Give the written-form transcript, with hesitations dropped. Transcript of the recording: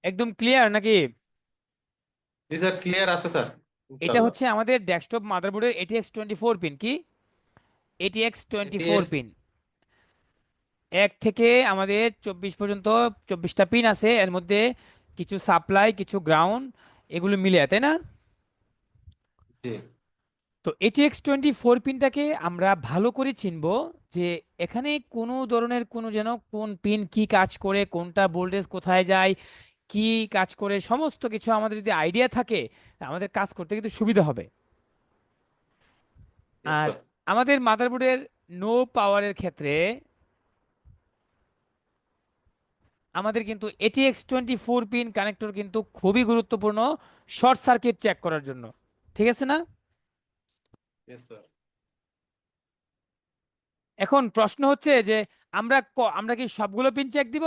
একদম ক্লিয়ার নাকি? জি sir, clear আছে স্যার, এটা ইনশাল্লাহ। হচ্ছে আমাদের ডেস্কটপ মাদারবোর্ডের এটিএক্স 24 পিন, কি এটিএক্স টোয়েন্টি এটি ফোর এক্স। পিন। এক থেকে আমাদের 24 পর্যন্ত 24টা পিন আছে, এর মধ্যে কিছু সাপ্লাই কিছু গ্রাউন্ড, এগুলো মিলে, তাই না? জি তো এটিএক্স 24 পিনটাকে আমরা ভালো করে চিনবো, যে এখানে কোনো ধরনের কোনো যেন কোন পিন কি কাজ করে, কোনটা ভোল্টেজ কোথায় যায়, কি কাজ করে, সমস্ত কিছু আমাদের যদি আইডিয়া থাকে, আমাদের কাজ করতে কিন্তু সুবিধা হবে। ইয়েস আর স্যার। আমাদের মাদারবোর্ডের নো পাওয়ারের ক্ষেত্রে আমাদের কিন্তু এটিএক্স 24 পিন কানেক্টর কিন্তু খুবই গুরুত্বপূর্ণ শর্ট সার্কিট চেক করার জন্য। ঠিক আছে না? Yes sir. এখন প্রশ্ন হচ্ছে যে আমরা আমরা কি সবগুলো পিন চেক দিব,